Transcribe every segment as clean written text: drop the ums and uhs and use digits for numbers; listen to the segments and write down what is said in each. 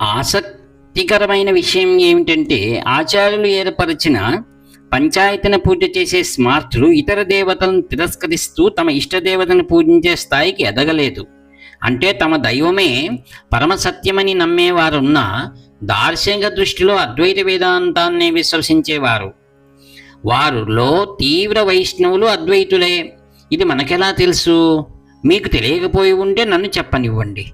ఆసక్తికరమైన విషయం ఏమిటంటే ఆచార్యులు ఏర్పరిచిన పంచాయతీని పూజ చేసే స్మార్తులు ఇతర దేవతలను తిరస్కరిస్తూ తమ ఇష్టదేవతను పూజించే స్థాయికి ఎదగలేదు. అంటే తమ దైవమే పరమసత్యమని నమ్మేవారున్న దార్శనిక దృష్టిలో అద్వైత వేదాంతాన్ని విశ్వసించేవారు. వారిలో తీవ్ర వైష్ణవులు అద్వైతులే. ఇది మనకెలా తెలుసు? మీకు తెలియకపోయి ఉంటే నన్ను చెప్పనివ్వండి.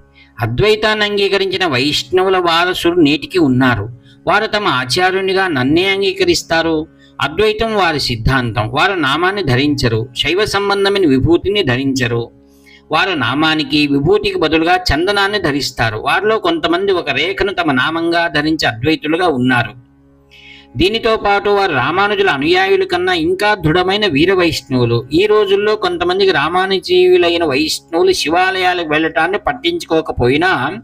అద్వైతాన్ని అంగీకరించిన వైష్ణవుల వారసులు నేటికి ఉన్నారు. వారు తమ ఆచార్యునిగా నన్నే అంగీకరిస్తారు. అద్వైతం వారి సిద్ధాంతం. వారు నామాన్ని ధరించరు, శైవ సంబంధమైన విభూతిని ధరించరు. వారు నామానికి విభూతికి బదులుగా చందనాన్ని ధరిస్తారు. వారిలో కొంతమంది ఒక రేఖను తమ నామంగా ధరించే అద్వైతులుగా ఉన్నారు. దీనితో పాటు వారు రామానుజుల అనుయాయుల కన్నా ఇంకా దృఢమైన వీర వైష్ణవులు. ఈ రోజుల్లో కొంతమందికి రామానుజీయులైన వైష్ణవులు శివాలయాలకు వెళ్ళటాన్ని పట్టించుకోకపోయినా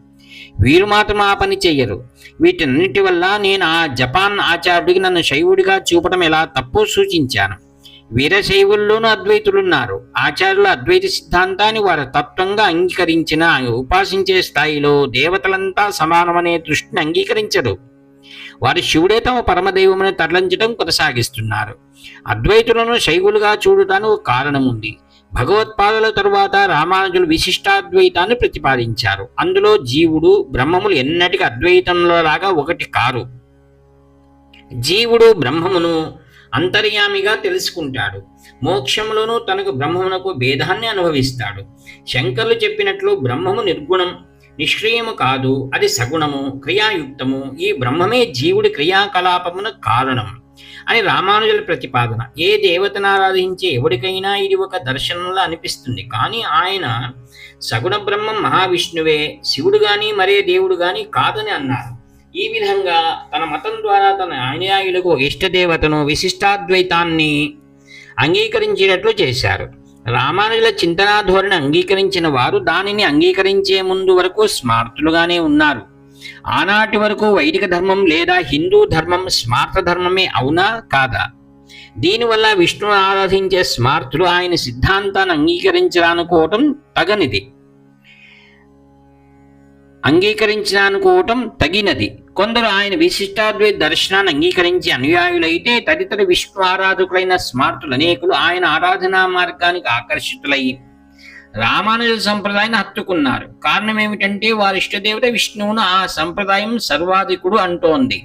వీరు మాత్రం ఆ పని చెయ్యరు. వీటన్నిటి వల్ల నేను ఆ జపాన్ ఆచార్యుడికి నన్ను శైవుడిగా చూపడం ఎలా తప్పు సూచించాను. వీరశైవుల్లోనూ అద్వైతులున్నారు. ఆచార్యుల అద్వైత సిద్ధాంతాన్ని వారు తత్వంగా అంగీకరించిన ఉపాసించే స్థాయిలో దేవతలంతా సమానమనే దృష్టిని అంగీకరించరు. వారు శివుడే తమ పరమదైవమని తరలించడం కొనసాగిస్తున్నారు. అద్వైతులను శైవులుగా చూడటానికి ఒక కారణం ఉంది. భగవత్పాదుల తరువాత రామానుజులు విశిష్టాద్వైతాన్ని ప్రతిపాదించారు. అందులో జీవుడు బ్రహ్మములు ఎన్నటికీ అద్వైతంలో లాగా ఒకటి కారు. జీవుడు బ్రహ్మమును అంతర్యామిగా తెలుసుకుంటాడు. మోక్షంలోనూ తనకు బ్రహ్మమునకు భేదాన్ని అనుభవిస్తాడు. శంకరులు చెప్పినట్లు బ్రహ్మము నిర్గుణం, నిష్క్రియము కాదు, అది సగుణము, క్రియాయుక్తము. ఈ బ్రహ్మమే జీవుడి క్రియాకలాపమున కారణం అని రామానుజుల ప్రతిపాదన. ఏ దేవతను ఆరాధించే ఎవరికైనా ఇది ఒక దర్శనంలా అనిపిస్తుంది. కానీ ఆయన సగుణ బ్రహ్మం మహావిష్ణువే, శివుడు గాని మరే దేవుడు గాని కాదని అన్నారు. ఈ విధంగా తన మతం ద్వారా తన అనుయాయులకు ఇష్టదేవతను విశిష్టాద్వైతాన్ని అంగీకరించేటట్లు చేశారు. రామానుజుల చింతనా ధోరణి అంగీకరించిన వారు దానిని అంగీకరించే ముందు వరకు స్మార్తులుగానే ఉన్నారు. ఆనాటి వరకు వైదిక ధర్మం లేదా హిందూ ధర్మం స్మార్త ధర్మమే అవునా కాదా? దీనివల్ల విష్ణును ఆరాధించే స్మార్తులు ఆయన సిద్ధాంతాన్ని అంగీకరించాలనుకోవటం తగినది. కొందరు ఆయన విశిష్టాద్వైత దర్శనాన్ని అంగీకరించి అనుయాయులైతే తదితర విష్ణు ఆరాధకులైన స్మార్తులు అనేకులు ఆయన ఆరాధనా మార్గానికి ఆకర్షితులై రామానుజ సంప్రదాయాన్ని హత్తుకున్నారు. కారణం ఏమిటంటే వారి ఇష్టదేవత విష్ణువును ఆ సంప్రదాయం సర్వాధికుడు అంటోంది.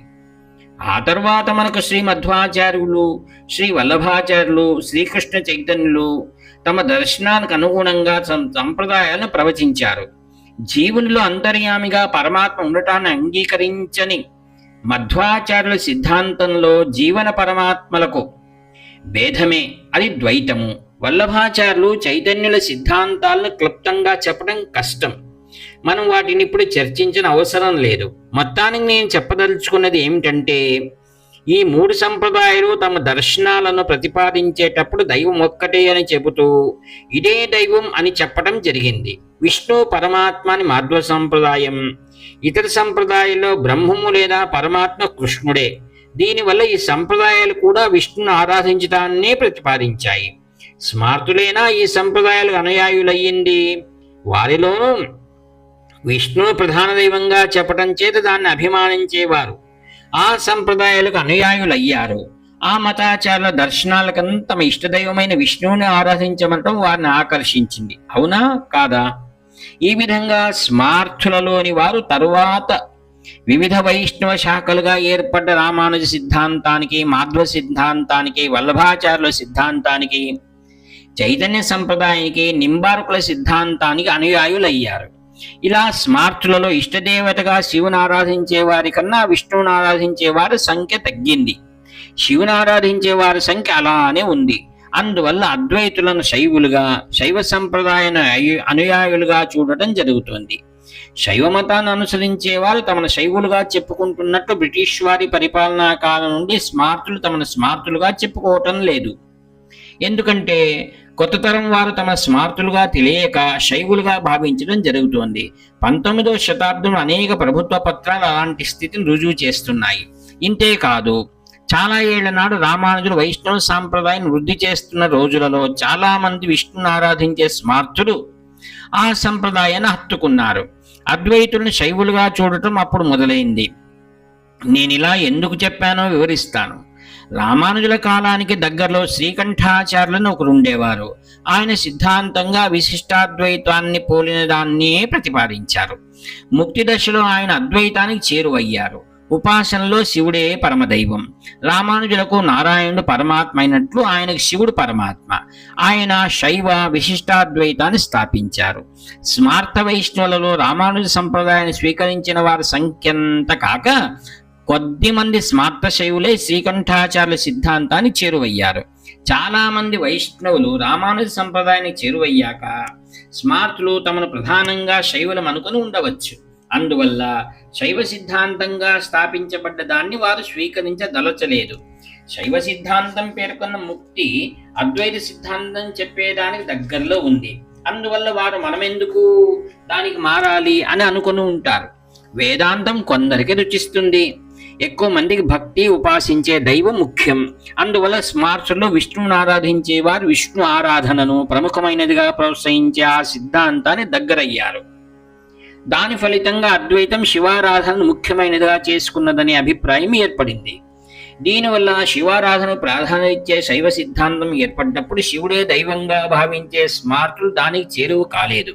ఆ తర్వాత మనకు శ్రీ మధ్వాచార్యులు, శ్రీ వల్లభాచార్యులు, శ్రీకృష్ణ చైతన్యులు తమ దర్శనానికి అనుగుణంగా సంప్రదాయాలను ప్రవచించారు. జీవునిలో అంతర్యామిగా పరమాత్మ ఉండటాన్ని అంగీకరించని మధ్వాచార్యుల సిద్ధాంతంలో జీవన పరమాత్మలకు భేదమే, అది ద్వైతము. వల్లభాచార్యులు చైతన్యుల సిద్ధాంతాలను క్లుప్తంగా చెప్పడం కష్టం. మనం వాటిని ఇప్పుడు చర్చించిన అవసరం లేదు. మొత్తానికి నేను చెప్పదలుచుకున్నది ఏమిటంటే ఈ మూడు సంప్రదాయాలు తమ దర్శనాలను ప్రతిపాదించేటప్పుడు దైవం ఒక్కటే అని చెబుతూ ఇదే దైవం అని చెప్పడం జరిగింది. విష్ణు పరమాత్మ అని మాధ్వ సంప్రదాయం, ఇతర సంప్రదాయాల్లో బ్రహ్మము లేదా పరమాత్మ కృష్ణుడే. దీనివల్ల ఈ సంప్రదాయాలు కూడా విష్ణును ఆరాధించడాన్నే ప్రతిపాదించాయి. స్మార్తులైనా ఈ సంప్రదాయాలకు అనుయాయులయ్యింది. వారిలోనూ విష్ణువు ప్రధాన దైవంగా చెప్పడం చేత దాన్ని అభిమానించేవారు ఆ సంప్రదాయాలకు అనుయాయులయ్యారు. ఆ మతాచారుల దర్శనాలకన్నా తమ ఇష్టదైవమైన విష్ణువుని ఆరాధించమనటం వారిని ఆకర్షించింది. అవునా కాదా? ఈ విధంగా స్మార్థులలోని వారు తరువాత వివిధ వైష్ణవ శాఖలుగా ఏర్పడ్డ రామానుజ సిద్ధాంతానికి, మాధ్వ సిద్ధాంతానికి, వల్లభాచార్యుల సిద్ధాంతానికి, చైతన్య సంప్రదాయానికి, నింబార్కుల సిద్ధాంతానికి అనుయాయులయ్యారు. ఇలా స్మార్తులలో ఇష్టదేవతగా శివుని ఆరాధించే వారి కన్నా విష్ణువుని ఆరాధించే వారి సంఖ్య తగ్గింది. శివుని ఆరాధించే వారి సంఖ్య అలానే ఉంది. అందువల్ల అద్వైతులను శైవులుగా, శైవ సంప్రదాయాన్ని అనుయాయులుగా చూడటం జరుగుతుంది. శైవ మతాన్ని అనుసరించే వారు తమను శైవులుగా చెప్పుకుంటున్నట్లు బ్రిటిష్ వారి పరిపాలనా కాలం నుండి స్మార్తులు తమను స్మార్తులుగా చెప్పుకోవటం లేదు. ఎందుకంటే కొత్త తరం వారు తమ స్మార్తులుగా తెలియక శైవులుగా భావించడం జరుగుతోంది. 19వ శతాబ్దంలో అనేక ప్రభుత్వ పత్రాలు అలాంటి స్థితిని రుజువు చేస్తున్నాయి. ఇంతేకాదు, చాలా ఏళ్ల నాడు రామానుజులు వైష్ణవ సాంప్రదాయాన్ని వృద్ధి చేస్తున్న రోజులలో చాలా మంది విష్ణుని ఆరాధించే స్మార్తులు ఆ సంప్రదాయాన్ని హత్తుకున్నారు. అద్వైతులను శైవులుగా చూడటం అప్పుడు మొదలైంది. నేనిలా ఎందుకు చెప్పానో వివరిస్తాను. రామానుజుల కాలానికి దగ్గరలో శ్రీకంఠాచార్యులను ఒకరుండేవారు. ఆయన సిద్ధాంతంగా విశిష్టాద్వైతాన్ని పోలిన దాన్నే ప్రతిపాదించారు. ముక్తి దశలో ఆయన అద్వైతానికి చేరువయ్యారు. ఉపాసనలో శివుడే పరమదైవం. రామానుజులకు నారాయణుడు పరమాత్మ అయినట్లు ఆయనకు శివుడు పరమాత్మ. ఆయన శైవ విశిష్టాద్వైతాన్ని స్థాపించారు. స్మార్త వైష్ణవులలో రామానుజ సంప్రదాయాన్ని స్వీకరించిన వారి సంఖ్యంత కాక కొద్ది మంది స్మార్త శైవులే శ్రీకంఠాచార్యుల సిద్ధాంతాన్ని చేరువయ్యారు. చాలా మంది వైష్ణవులు రామానుజ సంప్రదాయానికి చేరువయ్యాక స్మార్తులు తమను ప్రధానంగా శైవులం అనుకుని ఉండవచ్చు. అందువల్ల శైవ సిద్ధాంతంగా స్థాపించబడ్డ దాన్ని వారు స్వీకరించదలచలేదు. శైవ సిద్ధాంతం పేర్కొన్న ముక్తి అద్వైత సిద్ధాంతం చెప్పేదానికి దగ్గరలో ఉంది. అందువల్ల వారు మనమెందుకు దానికి మారాలి అని అనుకుని ఉంటారు. వేదాంతం కొందరికి రుచిస్తుంది. ఎక్కువ మందికి భక్తి, ఉపాసించే దైవం ముఖ్యం. అందువల్ల స్మార్తుల్లో విష్ణువును ఆరాధించే వారు విష్ణు ఆరాధనను ప్రముఖమైనదిగా ప్రోత్సహించే ఆ సిద్ధాంతాన్ని దగ్గరయ్యారు. దాని ఫలితంగా అద్వైతం శివారాధనను ముఖ్యమైనదిగా చేసుకున్నదనే అభిప్రాయం ఏర్పడింది. దీనివల్ల శివారాధన ప్రాధాన్యత ఇచ్చే శైవ సిద్ధాంతం ఏర్పడినప్పుడు శివుడే దైవంగా భావించే స్మార్తులు దానికి చేరువు కాలేదు.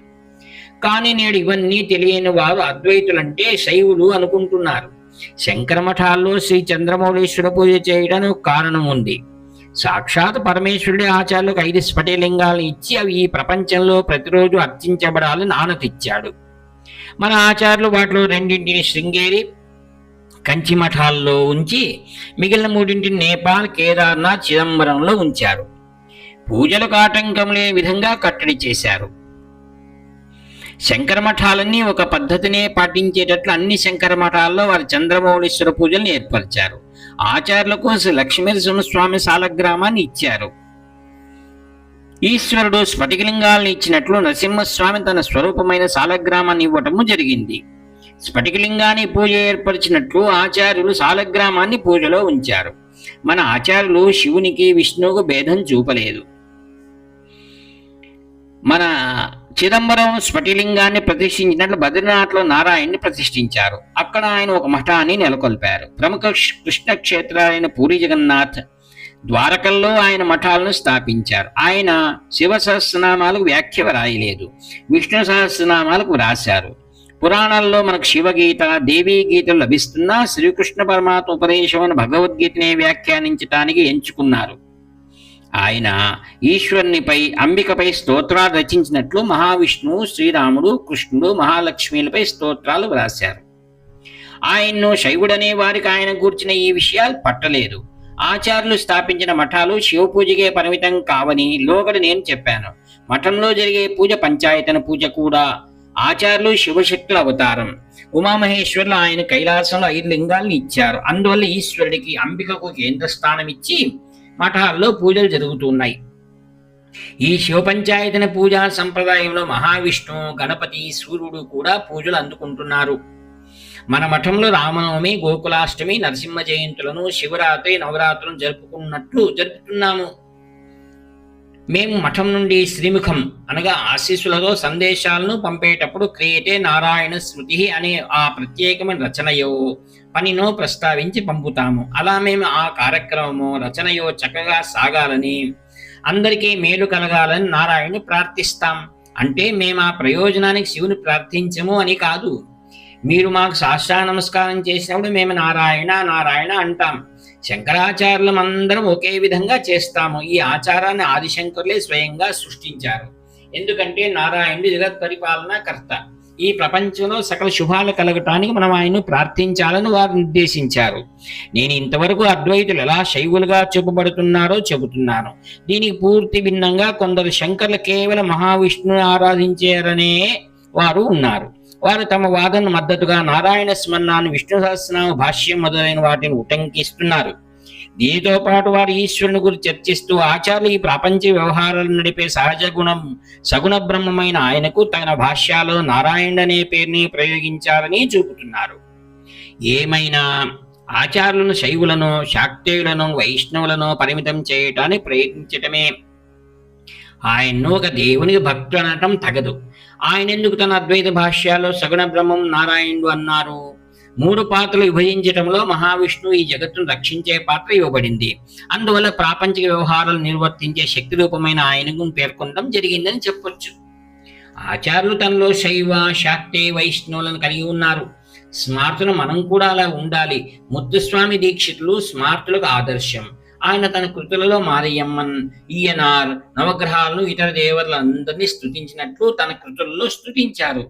కానీ నేడు ఇవన్నీ తెలియని వారు అద్వైతులంటే శైవులు అనుకుంటున్నారు. శంకర మఠాల్లో శ్రీ చంద్రమౌళీశ్వర పూజ చేయడానికి కారణం ఉంది. సాక్షాత్ పరమేశ్వరుడి ఆచార్యులకు 5 స్ఫటిలింగాలను ఇచ్చి అవి ఈ ప్రపంచంలో ప్రతిరోజు అర్చించబడాలని ఆనతిచ్చాడు. మన ఆచార్యులు వాటిలో 2 శృంగేరి, కంచి మఠాల్లో ఉంచి మిగిలిన 3 నేపాల్, కేదార్నాథ్, చిదంబరంలో ఉంచారు. పూజలకు ఆటంకం లేని విధంగా కట్టడి చేశారు. శంకర మఠాలన్నీ ఒక పద్ధతినే పాటించేటట్లు అన్ని శంకర మఠాల్లో వారి చంద్రమౌళీశ్వర పూజలను ఏర్పరిచారు. ఆచార్యులకు శ్రీ లక్ష్మీనరసింహస్వామి సాలగ్రామాన్ని ఇచ్చారు. ఈశ్వరుడు స్ఫటికలింగాలను ఇచ్చినట్లు నరసింహస్వామి తన స్వరూపమైన సాలగ్రామాన్ని ఇవ్వటము జరిగింది. స్ఫటికలింగాన్ని పూజ ఏర్పరిచినట్లు ఆచార్యులు సాలగ్రామాన్ని పూజలో ఉంచారు. మన ఆచార్యులు శివునికి, విష్ణువుకు భేదం చూపలేదు. మన చిదంబరం స్ఫటిలింగాన్ని ప్రతిష్ఠించినట్లు బద్రీనాథ్లో నారాయణ్ని ప్రతిష్ఠించారు. అక్కడ ఆయన ఒక మఠాన్ని నెలకొల్పారు. ప్రముఖ కృష్ణ క్షేత్రాలైన పూరి జగన్నాథ్, ద్వారకల్లో ఆయన మఠాలను స్థాపించారు. ఆయన శివ సహస్రనామాలకు వ్యాఖ్య రాయలేదు, విష్ణు సహస్రనామాలకు వ్రాశారు. పురాణాల్లో మనకు శివగీత, దేవీ గీతలు లభిస్తున్నా శ్రీకృష్ణ పరమాత్మ ఉపదేశమైన భగవద్గీతనే వ్యాఖ్యానించటానికి ఎంచుకున్నారు. ఆయన ఈశ్వరునిపై, అంబికపై స్తోత్రాలు రచించినట్లు మహావిష్ణువు, శ్రీరాముడు, కృష్ణుడు, మహాలక్ష్మిలపై స్తోత్రాలు వ్రాశారు. ఆయన్ను శైవుడనే వారికి ఆయన గూర్చిన ఈ విషయాలు పట్టలేదు. ఆచార్యులు స్థాపించిన మఠాలు శివపూజకే పరిమితం కావని లోగడ నేను చెప్పాను. మఠంలో జరిగే పూజ పంచాయతన పూజ కూడా. ఆచార్యులు శివశక్తుల అవతారం. ఉమామహేశ్వరులు ఆయన కైలాసంలో 5 లింగాలను ఇచ్చారు. అందువల్ల ఈశ్వరుడికి, అంబికకు కేంద్ర స్థానం ఇచ్చి మఠాల్లో పూజలు జరుగుతున్నాయి. ఈ శివపంచాయతన పూజా సంప్రదాయంలో మహావిష్ణువు, గణపతి, సూర్యుడు కూడా పూజలు అందుకుంటున్నారు. మన మఠంలో రామనవమి, గోకులాష్టమి, నరసింహ జయంతులను, శివరాత్రి, నవరాత్రులను జరుపుతున్నాము. మేము మఠం నుండి శ్రీముఖం అనగా ఆశీస్సులతో సందేశాలను పంపేటప్పుడు క్రియేటే నారాయణ స్మృతి అనే ఆ ప్రత్యేకమైన రచనయో, పనినో ప్రస్తావించి పంపుతాము. అలా మేము ఆ కార్యక్రమమో, రచనయో చక్కగా సాగాలని, అందరికీ మేలు కలగాలని నారాయణని ప్రార్థిస్తాం. అంటే మేము ఆ ప్రయోజనానికి శివుని ప్రార్థించము అని కాదు. మీరు మాకు సాష్టాంగ నమస్కారం చేసినప్పుడు మేము నారాయణ నారాయణ అంటాం. శంకరాచార్యులం అందరం ఒకే విధంగా చేస్తాము. ఈ ఆచారాన్ని ఆదిశంకరులే స్వయంగా సృష్టించారు. ఎందుకంటే నారాయణుడు జగత్ పరిపాలనా కర్త. ఈ ప్రపంచంలో సకల శుభాలు కలగటానికి మనం ఆయన్ను ప్రార్థించాలని వారు నిర్దేశించారు. నేను ఇంతవరకు అద్వైతులు ఎలా శైవులుగా చూపబడుతున్నారో చెబుతున్నాను. దీనికి పూర్తి భిన్నంగా కొందరు శంకర్లు కేవలం మహావిష్ణువుని ఆరాధించారనే వారు ఉన్నారు. వారు తమ వాదన మద్దతుగా నారాయణ స్మరణాన్ని, విష్ణు సహస్రనామ భాష్యం మొదలైన వాటిని ఉటంకిస్తున్నారు. దీనితో పాటు వారు ఈశ్వరుని గురించి చర్చిస్తూ ఆచార్యులు ఈ ప్రపంచ వ్యవహారాలను నడిపే సహజ గుణం, సగుణ బ్రహ్మమైన ఆయనకు తన భాష్యాలో నారాయణ అనే పేరుని ప్రయోగించాలని చూపుతున్నారు. ఏమైనా ఆచార్యులను శైవులను, శాక్తేయులను, వైష్ణవులను పరిమితం చేయటానికి ప్రయత్నించటమే. ఆయన్ను ఒక దేవునికి భక్తుడు అనటం తగదు. ఆయన ఎందుకు తన అద్వైత భాష్యాల్లో సగుణ బ్రహ్మం నారాయణుడు అన్నారు? 3 పాత్రలు విభజించడంలో మహావిష్ణువు ఈ జగత్తును రక్షించే పాత్ర ఇవ్వబడింది. అందువల్ల ప్రాపంచిక వ్యవహారాలు నిర్వర్తించే శక్తి రూపమైన ఆయనకు పేర్కొనడం జరిగిందని చెప్పొచ్చు. ఆచార్యులు తనలో శైవ, శాక్తే, వైష్ణవులను కలిగి ఉన్నారు. స్మార్తులు మనం కూడా అలా ఉండాలి. ముత్తుస్వామి దీక్షితులు స్మార్తులకు ఆదర్శం. ఆయన తన కృతులలో మారియమ్మన్, ఈయనార్, నవగ్రహాలను, ఇతర దేవతలందరినీ స్తుతించినట్లు తన కృతులలో స్తుతించారు.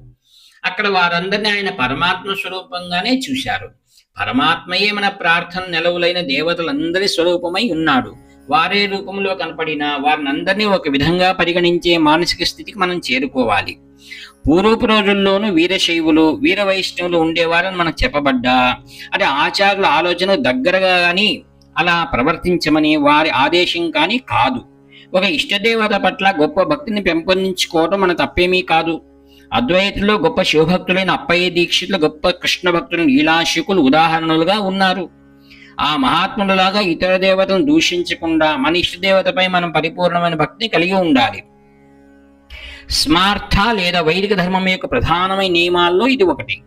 అక్కడ వారందరినీ ఆయన పరమాత్మ స్వరూపంగానే చూశారు. పరమాత్మయే మన ప్రార్థన నెలవులైన దేవతలందరి స్వరూపమై ఉన్నాడు. వారే రూపంలో కనపడిన వారినందరినీ ఒక విధంగా పరిగణించే మానసిక స్థితికి మనం చేరుకోవాలి. పూర్వపు రోజుల్లోనూ వీరశైవులు, వీర వైష్ణవులు ఉండేవారని మనకు చెప్పబడ్డా అది ఆచార్యుల ఆలోచన దగ్గరగా కానీ అలా ప్రవర్తించమని వారి ఆదేశం కానీ కాదు. ఒక ఇష్టదేవత పట్ల గొప్ప భక్తిని పెంపొందించుకోవడం మన తప్పేమీ కాదు. అద్వైతుల్లో గొప్ప శివభక్తులైన అప్పయ్య దీక్షితులు, గొప్ప కృష్ణ భక్తులు, లీలాశికులు ఉదాహరణలుగా ఉన్నారు. ఆ మహాత్ములలాగా ఇతర దేవతలను దూషించకుండా మన ఇష్టదేవతపై మనం పరిపూర్ణమైన భక్తిని కలిగి ఉండాలి. స్మార్థ లేదా వైదిక ధర్మం యొక్క ప్రధానమైన నియమాల్లో ఇది ఒకటి.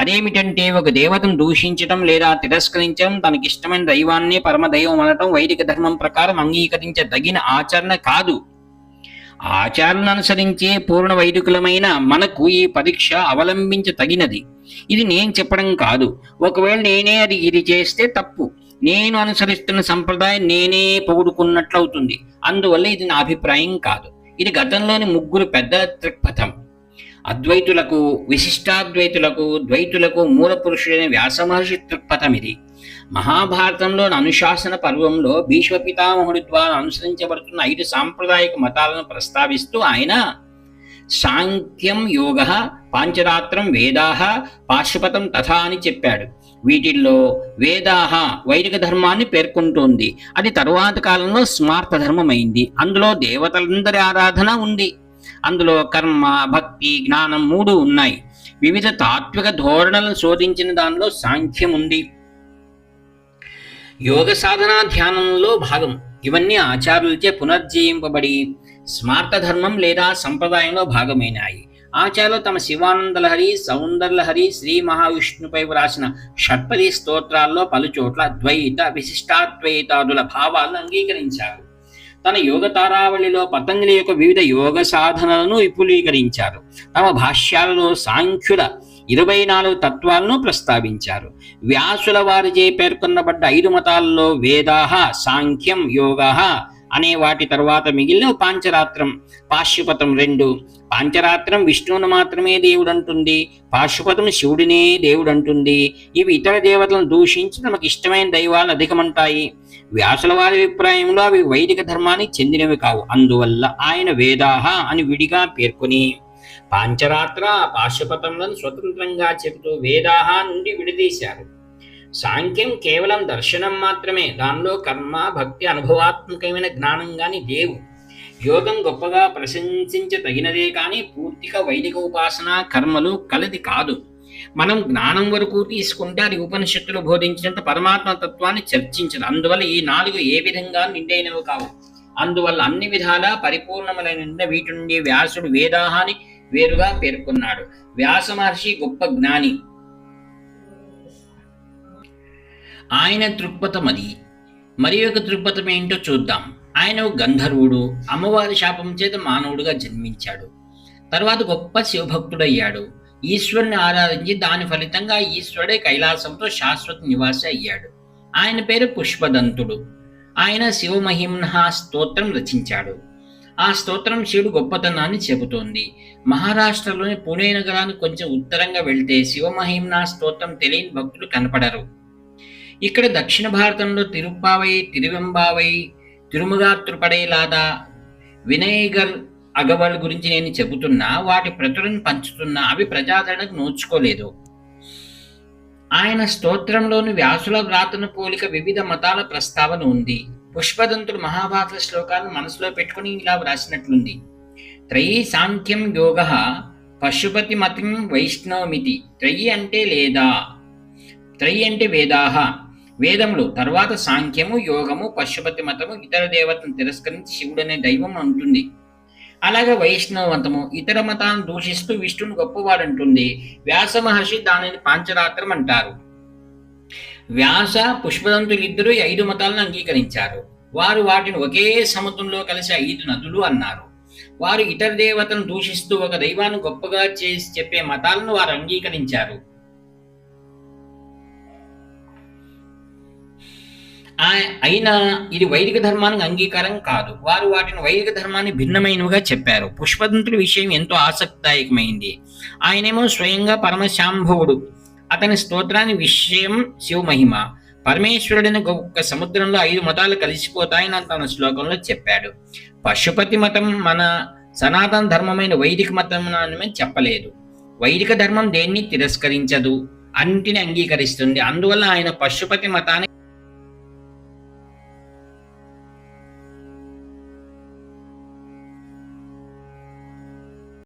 అదేమిటంటే ఒక దేవతను దూషించటం లేదా తిరస్కరించడం, తనకిష్టమైన దైవాన్ని పరమదైవం అనటం వైదిక ధర్మం ప్రకారం అంగీకరించదగిన ఆచరణ కాదు. ఆచారణ అనుసరించే పూర్ణ వైదికులమైన మనకు ఈ పరీక్ష అవలంబించతగినది. ఇది నేను చెప్పడం కాదు. ఒకవేళ నేనే ఇది చేస్తే తప్పు. నేను అనుసరిస్తున్న సంప్రదాయం నేనే పొగుడుకున్నట్లవుతుంది. అందువల్ల ఇది నా అభిప్రాయం కాదు. ఇది గతంలోని 3 పెద్దల దృక్పథం. అద్వైతులకు, విశిష్టాద్వైతులకు, ద్వైతులకు మూల పురుషుడైన వ్యాస మహర్షి దృక్పథం ఇది. మహాభారతంలోని అనుశాసన పర్వంలో భీష్మ పితామహుడి ద్వారా అనుసరించబడుతున్న 5 సాంప్రదాయిక మతాలను ప్రస్తావిస్తూ ఆయన సాంఖ్యం యోగ, పాంచరాత్రం వేదాహ, పాశుపతం తథా అని చెప్పాడు. వీటిల్లో వేదాహ వైదిక ధర్మాన్ని పేర్కొంటోంది. అది తరువాత కాలంలో స్మార్త ధర్మమైంది. అందులో దేవతలందరి ఆరాధన ఉంది. అందులో కర్మ, భక్తి, జ్ఞానం 3 ఉన్నాయి. వివిధ తాత్విక ధోరణులను శోధించిన దానిలో సాంఖ్యం ఉంది. యోగ సాధన ధ్యానంలో భాగం. ఇవన్నీ ఆచార్యులచే పునర్జీవింపబడి స్మార్త ధర్మం లేదా సంప్రదాయంలో భాగమైనాయి. ఆచార్యులు తమ శివానందలహరి, సౌందర్యలహరి, శ్రీ మహావిష్ణుపై వ్రాసిన షట్పది స్తోత్రాల్లో పలుచోట్ల ద్వైత, విశిష్టాద్వైతాదుల భావాలను అంగీకరించారు. తన యోగ తారావళిలో పతంజలి యొక్క వివిధ యోగ సాధనలను విపులీకరించారు. తమ భాష్యాలలో సాంఖ్యుల 24 తత్వాలను ప్రస్తావించారు. వ్యాసుల వారిచే పేర్కొనబడ్డ 5 మతాల్లో వేదాహ, సాంఖ్యం, యోగాహ అనే వాటి తర్వాత మిగిలిన పాంచరాత్రం, పాశుపతం 2. పాంచరాత్రం విష్ణువును మాత్రమే దేవుడంటుంది, పాశుపతం శివుడినే దేవుడంటుంది. ఇవి ఇతర దేవతలను దూషించి తమకు ఇష్టమైన దైవాలను అధికమంటాయి. వ్యాసుల వారి అభిప్రాయంలో అవి వైదిక ధర్మానికి చెందినవి కావు. అందువల్ల ఆయన వేదాహ అని విడిగా పేర్కొని పాంచరాత్ర, పాశుపతములను స్వతంత్రంగా చెబుతూ వేదాహ నుండి విడదీశారు. సాంఖ్యం కేవలం దర్శనం మాత్రమే. దానిలో కర్మ, భక్తి, అనుభవాత్మకమైన జ్ఞానం గాని లేవు. యోగం గొప్పగా ప్రశంసించదగినదే కానీ పూర్తిగా వైదిక ఉపాసన, కర్మలు కలది కాదు. మనం జ్ఞానం వరకు తీసుకుంటే అది ఉపనిషత్తులు బోధించినంత పరమాత్మ తత్వాన్ని చర్చించదు. అందువల్ల ఈ 4 ఏ విధంగా నిండైనవి కావు. అందువల్ల అన్ని విధాలా పరిపూర్ణములైన వీటి నుండి వ్యాసుడు వేదాహాన్ని వేరుగా పేర్కొన్నాడు. వ్యాస మహర్షి గొప్ప జ్ఞాని. ఆయన దృక్పథం అది. మరి ఒక దృక్పథం ఏంటో చూద్దాం. ఆయన గంధర్వుడు. అమ్మవారి శాపం చేత మానవుడుగా జన్మించాడు. తర్వాత గొప్ప శివభక్తుడయ్యాడు. ఈశ్వరుని ఆరాధించి దాని ఫలితంగా ఈశ్వరుడే కైలాసంతో శాశ్వత నివాసి అయ్యాడు. ఆయన పేరు పుష్పదంతుడు. ఆయన శివమహిమ్న స్తోత్రం రచించాడు. ఆ స్తోత్రం శివుడు గొప్పతనాన్ని చెబుతోంది. మహారాష్ట్రలోని పుణే నగరానికి కొంచెం ఉత్తరంగా వెళ్తే శివమహిమ్నా స్తోత్రం తెలియని భక్తులు కనపడరు. ఇక్కడ దక్షిణ భారతంలో తిరుప్పావై, తిరువెంబావై, తిరుముగాత్రుపడేలాదా, వినయగర్ అగవల్ గురించి నేను చెబుతున్నా, వాటి ప్రతులను పంచుతున్నా అవి ప్రజాదరణకు నోచుకోలేదు. ఆయన స్తోత్రంలోని వ్యాసుల వ్రాతను పోలిక వివిధ మతాల ప్రస్తావన ఉంది. పుష్పదంతుడు మహాభారత శ్లోకాలను మనసులో పెట్టుకుని ఇలా వ్రాసినట్లుంది. త్రయీ సాంఖ్యం యోగ, పశుపతి మతిం వైష్ణవమితి. త్రయీ అంటే లేదా, త్రయీ అంటే వేదాహ, వేదములు, తర్వాత సాంఖ్యము, యోగము, పశుపతి మతము, ఇతర దేవతను తిరస్కరించి శివుడనే దైవం ఉంటుంది. అలాగే వైష్ణవ మతము ఇతర మతాలను దూషిస్తూ విష్ణుని గొప్పవాడంటుంది. వ్యాస మహర్షి దానిని పాంచరాత్రం అంటారు. వ్యాస పుష్పదంతులు ఇద్దరు 5 మతాలను అంగీకరించారు. వారు వాటిని ఒకే సముద్రంలో కలిసి 5 నదులు అన్నారు. వారు ఇతర దేవతలను దూషిస్తూ ఒక దైవాన్ని గొప్పగా చేసి చెప్పే మతాలను వారు అంగీకరించారు. అయినా ఇది వైదిక ధర్మానికి అంగీకారం కాదు. వారు వాటిని వైదిక ధర్మాన్ని భిన్నమైనవిగా చెప్పారు. పుష్పదంతుడి విషయం ఎంతో ఆసక్తిదాయకమైంది. ఆయనేమో స్వయంగా పరమశాంభవుడు. అతని స్తోత్రాన్ని విషయం శివమహిమ. పరమేశ్వరుడిని ఒక సముద్రంలో 5 మతాలు కలిసిపోతాయని తన శ్లోకంలో చెప్పాడు. పశుపతి మతం మన సనాతన ధర్మమైన వైదిక మతం అని చెప్పలేదు. వైదిక ధర్మం దేన్ని తిరస్కరించదు, అన్నింటిని అంగీకరిస్తుంది. అందువల్ల ఆయన పశుపతి మతాన్ని